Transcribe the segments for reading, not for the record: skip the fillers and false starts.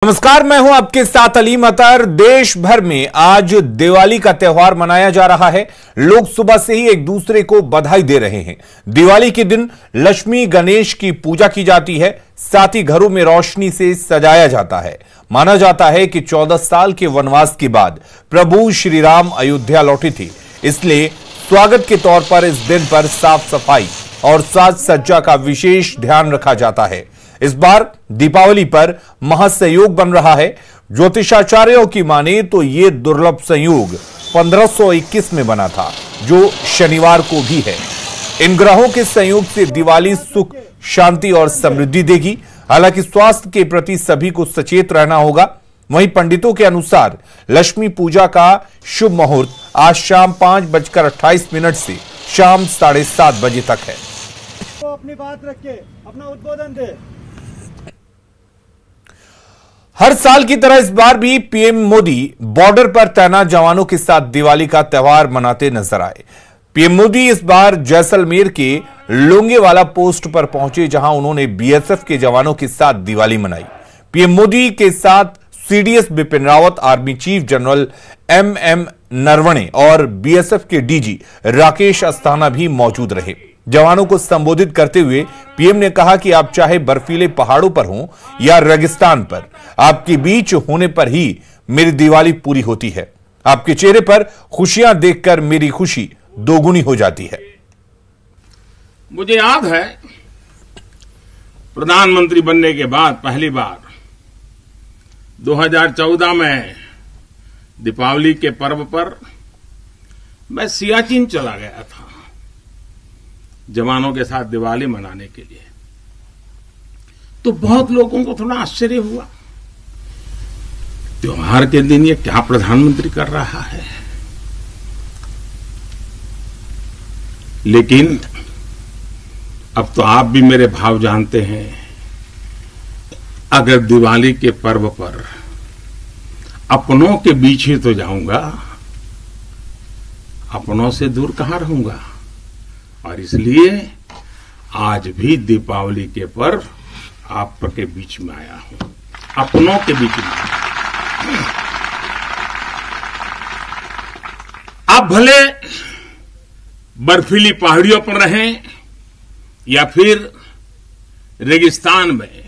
नमस्कार, मैं हूं आपके साथ अलीम अतर। देश भर में आज दिवाली का त्योहार मनाया जा रहा है। लोग सुबह से ही एक दूसरे को बधाई दे रहे हैं। दिवाली के दिन लक्ष्मी गणेश की पूजा की जाती है, साथ ही घरों में रोशनी से सजाया जाता है। माना जाता है कि 14 साल के वनवास के बाद प्रभु श्री राम अयोध्या लौटे थे, इसलिए स्वागत के तौर पर इस दिन पर साफ सफाई और साज सज्जा का विशेष ध्यान रखा जाता है। इस बार दीपावली पर महासंयोग बन रहा है। ज्योतिषाचार्यों की माने तो यह दुर्लभ संयोग 1521 में बना था, जो शनिवार को भी है। इन ग्रहों के संयोग से दिवाली सुख, शांति और समृद्धि देगी। हालांकि स्वास्थ्य के प्रति सभी को सचेत रहना होगा। वहीं पंडितों के अनुसार लक्ष्मी पूजा का शुभ मुहूर्त आज शाम 5:28 से शाम 7:30 बजे तक है। तो अपनी बात रख के अपना उद्बोधन दे। हर साल की तरह इस बार भी पीएम मोदी बॉर्डर पर तैनात जवानों के साथ दिवाली का त्योहार मनाते नजर आए। पीएम मोदी इस बार जैसलमेर के लोंगेवाला पोस्ट पर पहुंचे, जहां उन्होंने बीएसएफ के जवानों के साथ दिवाली मनाई। पीएम मोदी के साथ CDS Bipin Rawat, army chief general MM Naravane और बीएसएफ के डीजी राकेश अस्थाना भी मौजूद रहे। जवानों को संबोधित करते हुए पीएम ने कहा कि आप चाहे बर्फीले पहाड़ों पर हों या रेगिस्तान पर, आपके बीच होने पर ही मेरी दिवाली पूरी होती है। आपके चेहरे पर खुशियां देखकर मेरी खुशी दोगुनी हो जाती है। मुझे याद है, प्रधानमंत्री बनने के बाद पहली बार 2014 में दीपावली के पर्व पर मैं सियाचिन चला गया था जवानों के साथ दिवाली मनाने के लिए। तो बहुत लोगों को थोड़ा आश्चर्य हुआ, त्योहार के दिन ये क्या प्रधानमंत्री कर रहा है। लेकिन अब तो आप भी मेरे भाव जानते हैं। अगर दिवाली के पर्व पर अपनों के बीच ही तो जाऊंगा, अपनों से दूर कहां रहूंगा। और इसलिए आज भी दीपावली के पर्व आपके बीच में आया हूं, अपनों के बीच में। आप भले बर्फीली पहाड़ियों पर रहें या फिर रेगिस्तान में,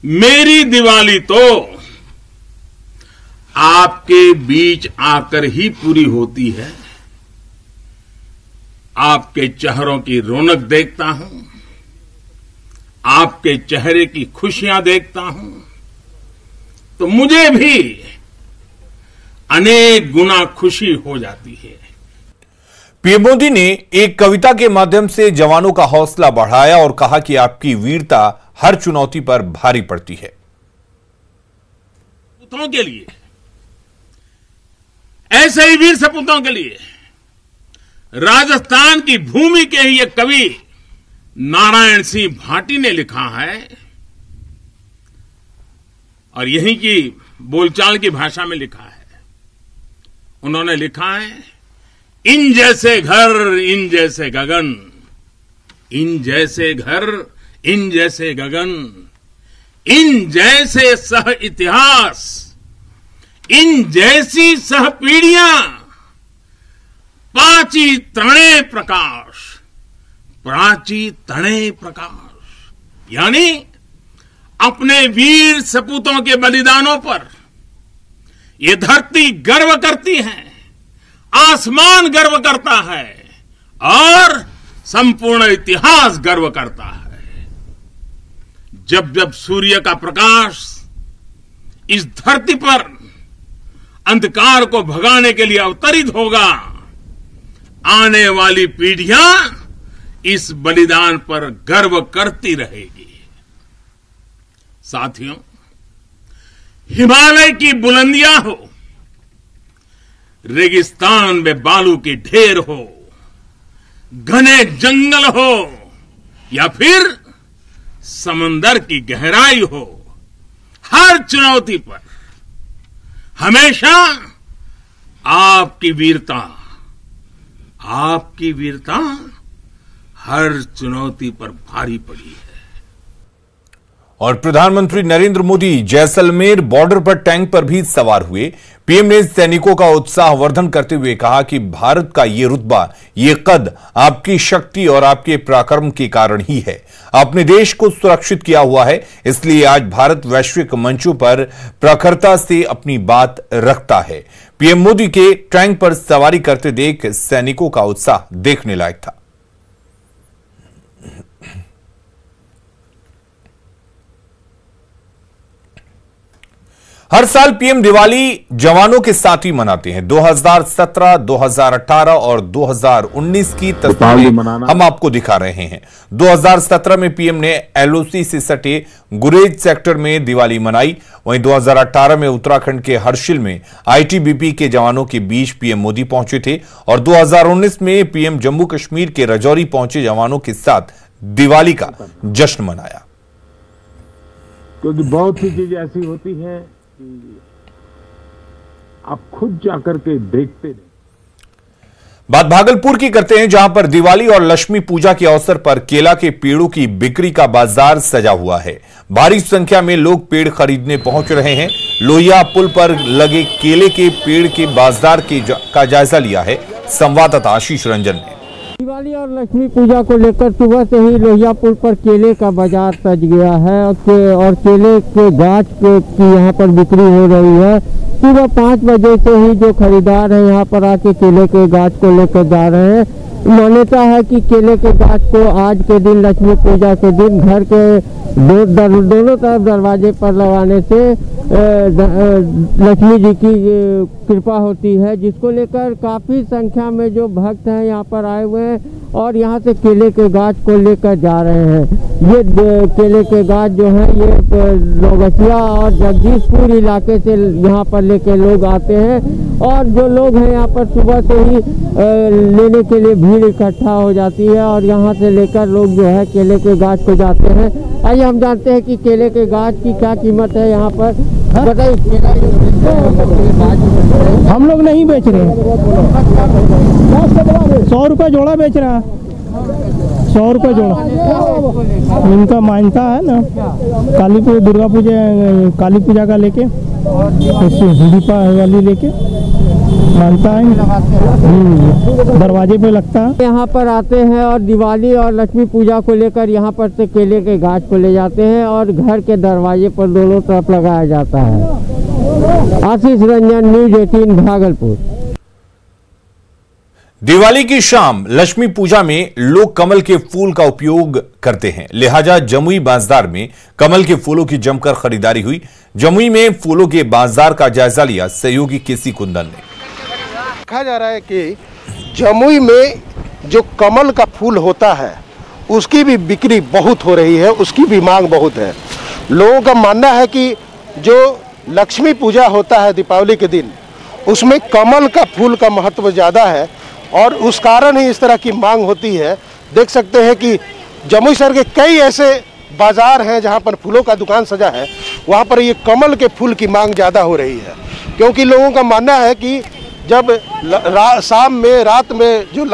मेरी दिवाली तो आपके बीच आकर ही पूरी होती है। आपके चेहरों की रौनक देखता हूं, आपके चेहरे की खुशियां देखता हूं, तो मुझे भी अनेक गुना खुशी हो जाती है। पीएम मोदी ने एक कविता के माध्यम से जवानों का हौसला बढ़ाया और कहा कि आपकी वीरता हर चुनौती पर भारी पड़ती है। सपूतों के लिए, ऐसे ही वीर सपूतों के लिए राजस्थान की भूमि के ही एक कवि नारायण सिंह भाटी ने लिखा है, और यहीं की बोलचाल की भाषा में लिखा है। उन्होंने लिखा है, इन जैसे घर इन जैसे गगन, इन जैसे घर इन जैसे गगन, इन जैसे सह इतिहास, इन जैसी सह पीढ़ियां, प्राची तणे प्रकाश, प्राची तणे प्रकाश। यानी अपने वीर सपूतों के बलिदानों पर ये धरती गर्व करती है, आसमान गर्व करता है और संपूर्ण इतिहास गर्व करता है। जब जब सूर्य का प्रकाश इस धरती पर अंधकार को भगाने के लिए अवतरित होगा, आने वाली पीढ़ियां इस बलिदान पर गर्व करती रहेगी। साथियों, हिमालय की बुलंदियां हो, रेगिस्तान में बालू के ढेर हो, घने जंगल हो या फिर समंदर की गहराई हो, हर चुनौती पर हमेशा आपकी वीरता हर चुनौती पर भारी पड़ी है। और प्रधानमंत्री नरेंद्र मोदी जैसलमेर बॉर्डर पर टैंक पर भी सवार हुए। पीएम ने सैनिकों का उत्साहवर्धन करते हुए कहा कि भारत का ये रुतबा, ये कद आपकी शक्ति और आपके पराक्रम के कारण ही है। अपने देश को सुरक्षित किया हुआ है, इसलिए आज भारत वैश्विक मंचों पर प्रखरता से अपनी बात रखता है। पीएम मोदी के टैंक पर सवारी करते देख सैनिकों का उत्साह देखने लायक था। हर साल पीएम दिवाली जवानों के साथ ही मनाते हैं। 2017, 2018 और 2019 की तस्वीरें हम आपको दिखा रहे हैं। 2017 में पीएम ने एलओसी से सटे गुरेज सेक्टर में दिवाली मनाई। वहीं 2018 में उत्तराखंड के हर्षिल में आईटीबीपी के जवानों के बीच पीएम मोदी पहुंचे थे और 2019 में पीएम जम्मू कश्मीर के राजौरी पहुंचे जवानों के साथ दिवाली का जश्न मनाया। क्योंकि बहुत सी चीजें ऐसी होती हैं आप खुद जाकर के देखते नहीं। बात भागलपुर की करते हैं, जहां पर दिवाली और लक्ष्मी पूजा के अवसर पर केला के पेड़ों की बिक्री का बाजार सजा हुआ है। भारी संख्या में लोग पेड़ खरीदने पहुंच रहे हैं। लोहिया पुल पर लगे केले के पेड़ के बाजार का जायजा लिया है संवाददाता आशीष रंजन ने। दिवाली और लक्ष्मी पूजा को लेकर सुबह से ही लोहिया पुल पर केले का बाजार सज गया है और केले के गाछ की यहाँ पर बिक्री हो रही है। सुबह 5 बजे से ही जो खरीदार है यहाँ पर आके केले के गाछ को लेकर जा रहे हैं। मान्यता है कि केले के गाछ को आज के दिन, लक्ष्मी पूजा के दिन, घर के दोनों तरफ दरवाजे पर लगाने से लक्ष्मी जी की कृपा होती है, जिसको लेकर काफ़ी संख्या में जो भक्त हैं यहाँ पर आए हुए हैं और यहाँ से केले के गाछ को लेकर जा रहे हैं। ये केले के गाछ जो हैं ये नौगछिया और जगदीशपुर इलाके से यहाँ पर लेके लोग आते हैं और जो लोग हैं यहाँ पर सुबह से ही लेने के लिए भीड़ इकट्ठा हो जाती है और यहाँ से लेकर लोग जो है केले के गाछ को जाते हैं। आइए हम जानते हैं कि केले के गाछ की क्या कीमत है यहाँ पर। बताइए। हम लोग नहीं बेच रहे हैं, 100 रुपये जोड़ा बेच रहा है, 100 रुपये जोड़ा। इनका मान्यता है ना, काली पूजा, दुर्गा पूजा, काली पूजा का लेके, दीपावली लेके मानता है, दरवाजे पे लगता है। यहाँ पर आते हैं और दिवाली और लक्ष्मी पूजा को लेकर यहाँ पर से केले के गाछ को ले जाते हैं और घर के दरवाजे पर दोनों तरफ लगाया जाता है। आशीष रंजन, न्यूज़ 18 भागलपुर। दिवाली की शाम लक्ष्मी पूजा में लोग कमल के फूल का उपयोग करते हैं, लिहाजा जमुई बाजार में कमल के फूलों की जमकर खरीदारी हुई। जमुई में फूलों के बाजार का जायजा लिया सहयोगी केसी कुंदन ने। देखा जा रहा है कि जमुई में जो कमल का फूल होता है उसकी भी बिक्री बहुत हो रही है, उसकी भी मांग बहुत है। लोगों का मानना है कि जो लक्ष्मी पूजा होता है दीपावली के दिन, उसमें कमल का फूल का महत्व ज़्यादा है और उस कारण ही इस तरह की मांग होती है। देख सकते हैं कि जमुई शहर के कई ऐसे बाज़ार हैं जहां पर फूलों का दुकान सजा है, वहां पर ये कमल के फूल की मांग ज़्यादा हो रही है, क्योंकि लोगों का मानना है कि जब शाम में, रात में जो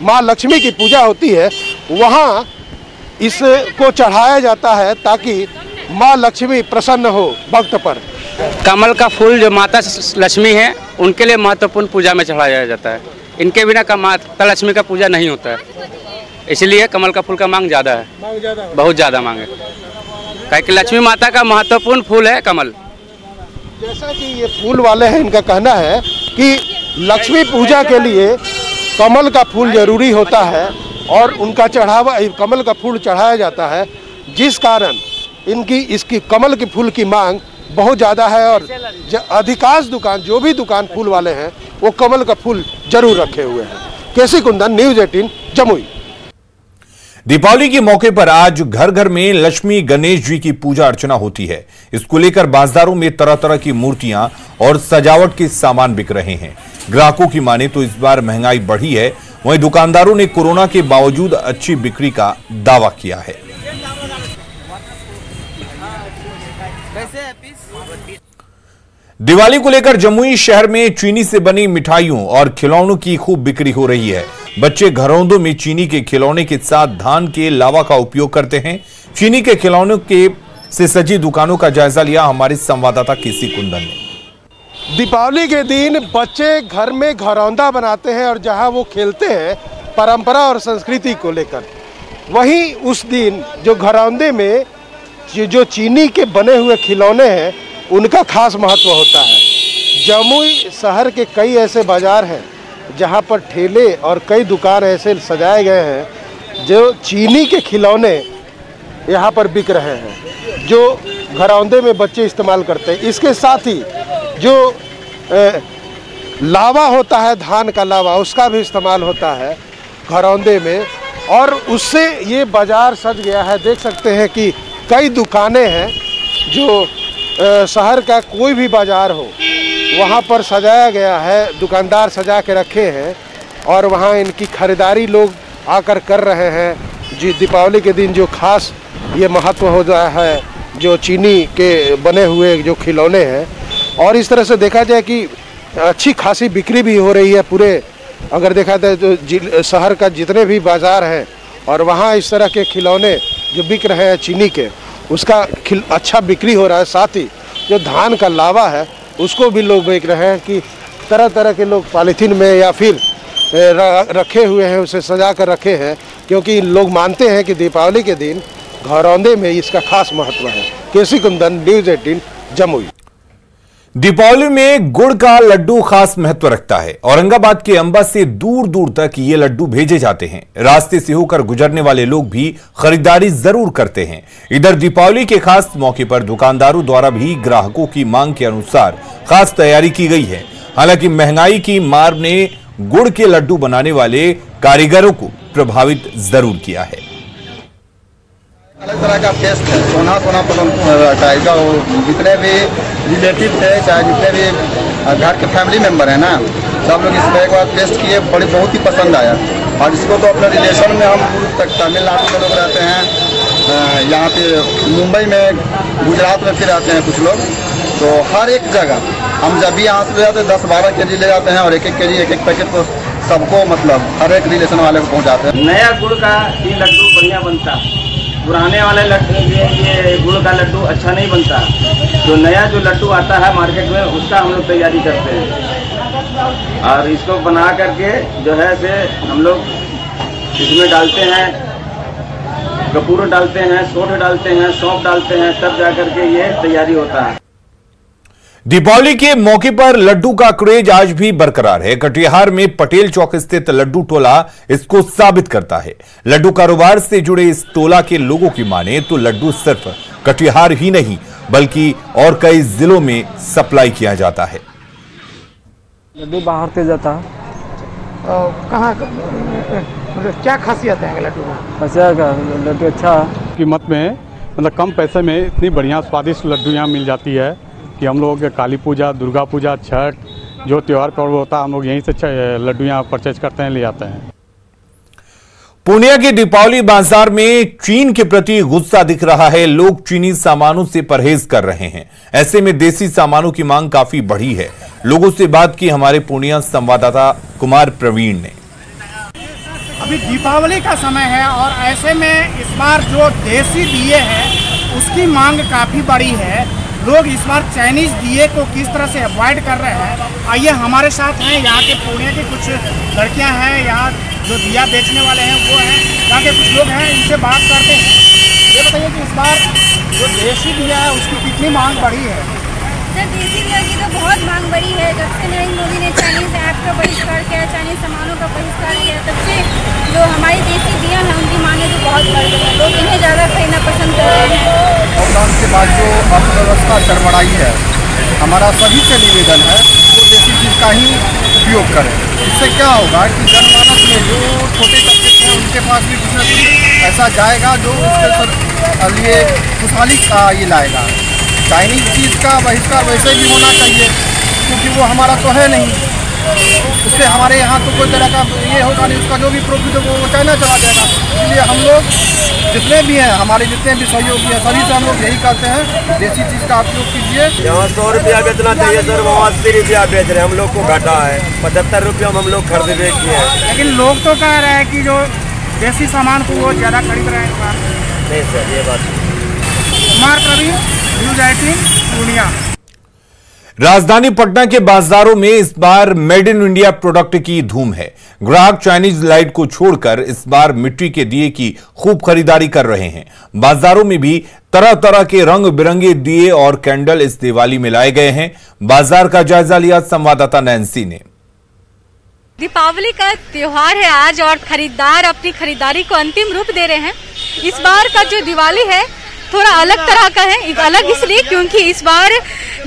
माँ लक्ष्मी की पूजा होती है वहाँ इसको चढ़ाया जाता है ताकि माँ लक्ष्मी प्रसन्न हो भक्त पर। कमल का फूल जो माता लक्ष्मी है उनके लिए महत्वपूर्ण पूजा में चढ़ाया जाता है। इनके बिना का माता लक्ष्मी का पूजा नहीं होता है, इसलिए कमल का फूल का मांग ज़्यादा है, बहुत ज़्यादा मांग है, क्योंकि लक्ष्मी माता का महत्वपूर्ण फूल है कमल। जैसा कि ये फूल वाले हैं, इनका कहना है कि लक्ष्मी पूजा के लिए कमल का फूल जरूरी होता है और उनका चढ़ावा, कमल का फूल चढ़ाया जाता है, जिस कारण इसकी कमल के फूल की मांग बहुत ज़्यादा है और अधिकांश दुकान, जो भी दुकान फूल वाले हैं, वो कमल का फूल जरूर रखे हुए हैं। केसी कुंदन, न्यूज़ 18 जमुई। दीपावली के मौके पर आज घर घर में लक्ष्मी गणेश जी की पूजा अर्चना होती है। इसको लेकर बाजारों में तरह तरह की मूर्तियां और सजावट के सामान बिक रहे हैं। ग्राहकों की माने तो इस बार महंगाई बढ़ी है, वहीं दुकानदारों ने कोरोना के बावजूद अच्छी बिक्री का दावा किया है। दिवाली को लेकर जमुई शहर में चीनी से बनी मिठाइयों और खिलौनों की खूब बिक्री हो रही है। बच्चे घरौंदों में चीनी के खिलौने के साथ धान के लावा का उपयोग करते हैं। चीनी के खिलौनों के से सजी दुकानों का जायजा लिया हमारे संवाददाता केसी कुंदन ने। दीपावली के दिन बच्चे घर में घरौंदा बनाते हैं और जहां वो खेलते हैं परंपरा और संस्कृति को लेकर, वहीं उस दिन जो घरौंदे में जो चीनी के बने हुए खिलौने हैं उनका खास महत्व होता है। जमुई शहर के कई ऐसे बाजार हैं जहां पर ठेले और कई दुकान ऐसे सजाए गए हैं जो चीनी के खिलौने यहां पर बिक रहे हैं, जो घरौंदे में बच्चे इस्तेमाल करते हैं। इसके साथ ही जो लावा होता है, धान का लावा, उसका भी इस्तेमाल होता है घरौंदे में, और उससे ये बाजार सज गया है। देख सकते हैं कि कई दुकानें हैं जो शहर का कोई भी बाजार हो वहाँ पर सजाया गया है, दुकानदार सजा के रखे हैं और वहाँ इनकी खरीदारी लोग आकर कर रहे हैं। जी दीपावली के दिन जो खास ये महत्व हो रहा है जो चीनी के बने हुए जो खिलौने हैं, और इस तरह से देखा जाए कि अच्छी खासी बिक्री भी हो रही है पूरे, अगर देखा जाए तो शहर का जितने भी बाज़ार हैं और वहाँ इस तरह के खिलौने जो बिक रहे हैं चीनी के, उसका अच्छा बिक्री हो रहा है। साथ ही जो धान का लावा है उसको भी लोग बेच रहे हैं कि तरह तरह के लोग पॉलीथीन में या फिर रखे हुए हैं, उसे सजा कर रखे हैं, क्योंकि लोग मानते हैं कि दीपावली के दिन घरौंदे में इसका खास महत्व है। केसी कुंदन, न्यूज़ 18 जमुई। दीपावली में गुड़ का लड्डू खास महत्व रखता है। औरंगाबाद के अंबा से दूर दूर तक ये लड्डू भेजे जाते हैं। रास्ते से होकर गुजरने वाले लोग भी खरीदारी जरूर करते हैं। इधर दीपावली के खास मौके पर दुकानदारों द्वारा भी ग्राहकों की मांग के अनुसार खास तैयारी की गई है। हालांकि महंगाई की मार ने गुड़ के लड्डू बनाने वाले कारीगरों को प्रभावित जरूर किया है। अलग तरह का टेस्ट है, सोना टाइप का। जितने भी रिलेटिव थे, चाहे जितने भी घर के फैमिली मेंबर हैं ना, सब लोग इसमें एक बार टेस्ट किए, बहुत ही पसंद आया। और इसको तो अपने रिलेशन में हम दूर तक तमिलनाडु के लोग रहते हैं, यहाँ पे मुंबई में, गुजरात में फिर आते हैं कुछ लोग, तो हर एक जगह हम जब भी यहाँ से ले जाते हैं 10-12 के ले जाते हैं और एक एक पैकेट तो सबको, मतलब हर एक रिलेशन वाले को पहुँचाते हैं। नया गुड़ का ये लड्डू बढ़िया बनता है, पुराने वाले लड्डू ये गुड़ का लड्डू अच्छा नहीं बनता। जो नया जो लड्डू आता है मार्केट में उसका हम लोग तैयारी करते हैं और इसको बना करके जो है से हम लोग इसमें डालते हैं, कपूर डालते हैं, सोंठ डालते हैं, सौंफ डालते हैं, तब जाकर के ये तैयारी होता है। दीपावली के मौके पर लड्डू का क्रेज आज भी बरकरार है। कटिहार में पटेल चौक स्थित लड्डू टोला इसको साबित करता है। लड्डू कारोबार से जुड़े इस टोला के लोगों की माने तो लड्डू सिर्फ कटिहार ही नहीं बल्कि और कई जिलों में सप्लाई किया जाता है। लड्डू बाहर से जाता है। कहाँ क्या खासियत है लड्डू में? लड्डू अच्छा कीमत में, मतलब कम पैसे में इतनी बढ़िया स्वादिष्ट लड्डू यहाँ मिल जाती है कि हम लोग काली पूजा, दुर्गा पूजा, छठ जो त्यौहार पर्व होता है हम लोग यहीं से लड्डू यहाँ परचेज करते हैं, ले आते हैं। पूर्णिया के दीपावली बाजार में चीन के प्रति गुस्सा दिख रहा है। लोग चीनी सामानों से परहेज कर रहे हैं। ऐसे में देसी सामानों की मांग काफी बढ़ी है। लोगों से बात की हमारे पूर्णिया संवाददाता कुमार प्रवीण ने। अभी दीपावली का समय है और ऐसे में इस बार जो देसी दिए हैं उसकी मांग काफी बड़ी है। लोग इस बार चाइनीज दिए को किस तरह से अवॉइड कर रहे हैं, आइए हमारे साथ हैं यहाँ के पूर्णिया की कुछ लड़कियाँ हैं, यहाँ जो दिया बेचने वाले हैं वो हैं, यहाँ के कुछ लोग हैं, इनसे बात करते हैं। ये बताइए कि इस बार जो देसी दिया है उसकी कितनी मांग बढ़ी है? सर देसी दिया की तो बहुत मांग बढ़ी है। जब से नरेंद्र मोदी ने चाइनीज ऐप का बहिष्कार किया, चाइनीज सामानों का बहिष्कार किया, तब से जो हमारी देसी दिया है उनकी मांगें तो बहुत बढ़ गई है। लोग इन्हें ज़्यादा खरीदना पसंद कर रहे हैं। लॉकडाउन के बाद जो अर्थव्यवस्था चरमराई है, हमारा सभी से निवेदन है वो देसी चीज़ का ही उपयोग करें। इससे क्या होगा कि जनमानस में जो छोटे तबके हैं उनके पास भी कुछ न कुछ ऐसा जाएगा जो उसके लिए खुशहाली का ये लाएगा। चाइनीज चीज़ का बहिष्कार वैसे भी होना चाहिए क्योंकि वो हमारा तो है नहीं, उससे हमारे यहाँ तो कोई तरह का ये होगा नहीं, उसका जो भी प्रॉफिट है वो चाइना चला जाएगा। इसलिए हम लोग जितने भी हैं, हमारे जितने भी सहयोगी हैं, सभी से हम लोग यही कहते हैं देसी चीज़ का उपयोग कीजिए। यहाँ 100 रुपया बेचना चाहिए सर, वो 80 रुपया बेच रहे हैं, हम लोग को घाटा है। 75 रुपया हम लोग खरीद बेच किए हैं। लेकिन लोग तो कह रहे हैं कि जो देसी सामान को वो ज़्यादा खरीद रहे हैं। नहीं सर, ये बात कुमार प्रवीण, न्यूज 18 पूर्णिया। राजधानी पटना के बाजारों में इस बार मेड इन इंडिया प्रोडक्ट की धूम है। ग्राहक चाइनीज लाइट को छोड़कर इस बार मिट्टी के दिए की खूब खरीदारी कर रहे हैं। बाजारों में भी तरह तरह के रंग बिरंगे दिए और कैंडल इस दिवाली में लाए गए हैं। बाजार का जायजा लिया संवाददाता नैन्सी ने। दीपावली का त्योहार है आज और खरीदार अपनी खरीदारी को अंतिम रूप दे रहे हैं। इस बार का जो दिवाली है थोड़ा अलग तरह का है। अलग इसलिए क्योंकि इस बार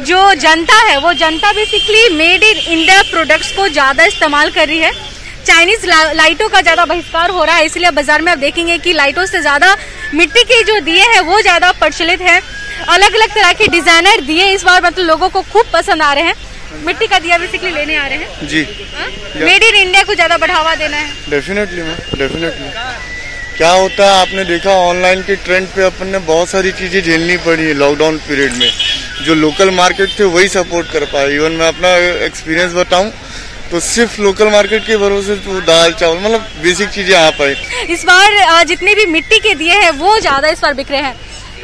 जो जनता है वो जनता basically made in India products को ज्यादा इस्तेमाल कर रही है। चाइनीज लाइटों का ज्यादा बहिष्कार हो रहा है, इसलिए बाजार में आप देखेंगे कि लाइटों से ज्यादा मिट्टी के जो दिए हैं वो ज्यादा प्रचलित है। अलग अलग तरह के डिजाइनर दिए इस बार मतलब लोगों को खूब पसंद आ रहे हैं। मिट्टी का दिया बेसिकली लेने आ रहे हैं जी। मेड इन इंडिया को ज्यादा बढ़ावा देना है। डेफिनेटली क्या होता है आपने देखा ऑनलाइन के ट्रेंड पे अपन ने बहुत सारी चीजें झेलनी पड़ी है लॉकडाउन पीरियड में। जो लोकल मार्केट थे वही सपोर्ट कर पाए। इवन मैं अपना एक्सपीरियंस बताऊं तो सिर्फ लोकल मार्केट के भरोसे तो दाल चावल मतलब बेसिक चीजें आ पाई। इस बार जितने भी मिट्टी के दिए हैं वो ज्यादा इस बार बिक रहे हैं।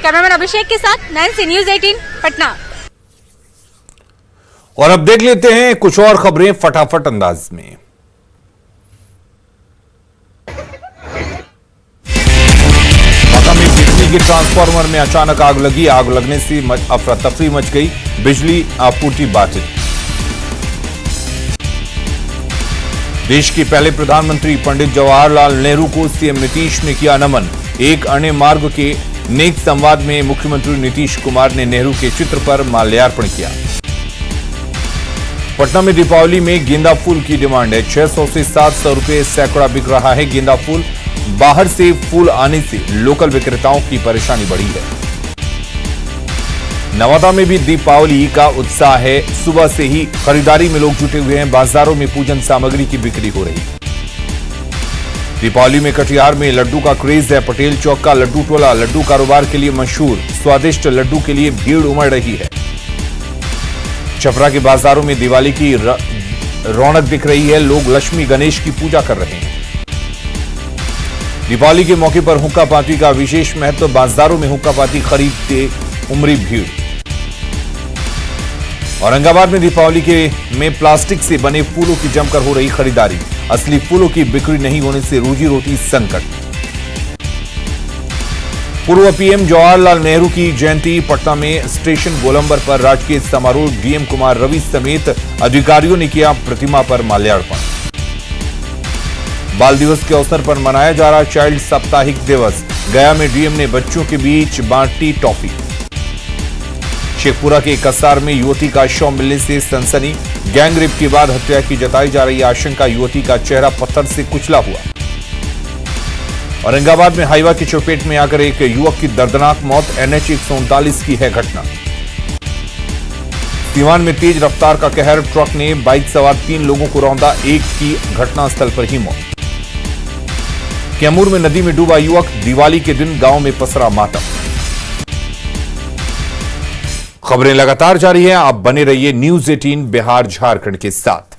कैमरामैन अभिषेक के साथ नैन्सी, न्यूज 18 पटना। और अब देख लेते हैं कुछ और खबरें फटाफट अंदाज में। ढाका में बिजली के ट्रांसफार्मर में अचानक आग लगी। आग लगने से अफरा तफरी मच गई, बिजली आपूर्ति बाधित। देश के पहले प्रधानमंत्री पंडित जवाहरलाल नेहरू को सीएम नीतीश ने किया नमन। एक अणे मार्ग के नेक संवाद में मुख्यमंत्री नीतीश कुमार ने नेहरू के चित्र पर माल्यार्पण किया। पटना में दीपावली में गेंदा फूल की डिमांड है। 600 से 700 रुपए सैकड़ा बिक रहा है गेंदा फूल। बाहर से फूल आने से लोकल विक्रेताओं की परेशानी बढ़ी है। नवादा में भी दीपावली का उत्साह है। सुबह से ही खरीदारी में लोग जुटे हुए हैं। बाजारों में पूजन सामग्री की बिक्री हो रही है। दीपावली में कटिहार में लड्डू का क्रेज है। पटेल चौक का लड्डू टोला लड्डू कारोबार के लिए मशहूर। स्वादिष्ट लड्डू के लिए भीड़ उमड़ रही है। छपरा के बाजारों में दिवाली की रौनक दिख रही है। लोग लक्ष्मी गणेश की पूजा कर रहे हैं। दीपावली के मौके पर हुक्का पाती का विशेष महत्व। बाजारों में हुक्का पाती खरीदते उमड़ी भीड़। औरंगाबाद में दीपावली में प्लास्टिक से बने फूलों की जमकर हो रही खरीदारी। असली फूलों की बिक्री नहीं होने से रोजी रोटी संकट। पूर्व पीएम जवाहरलाल नेहरू की जयंती। पटना में स्टेशन गोलंबर पर राजकीय समारोह। डीएम कुमार रवि समेत अधिकारियों ने किया प्रतिमा पर माल्यार्पण। बाल दिवस के अवसर पर मनाया जा रहा चाइल्ड साप्ताहिक दिवस। गया में डीएम ने बच्चों के बीच बांटी टॉफी। शेखपुरा के कसार में युवती का शव मिलने से सनसनी। गैंगरेप के बाद हत्या की जताई जा रही आशंका। युवती का चेहरा पत्थर से कुचला हुआ। औरंगाबाद में हाईवा की चपेट में आकर एक युवक की दर्दनाक मौत। NH 139 की है घटना। सीवान में तेज रफ्तार का कहर। ट्रक ने बाइक सवार 3 लोगों को रौंदा। एक की घटनास्थल पर ही मौत। कैमूर में नदी में डूबा युवक। दिवाली के दिन गांव में पसरा मातम। खबरें लगातार जारी हैं। आप बने रहिए न्यूज 18 बिहार झारखंड के साथ।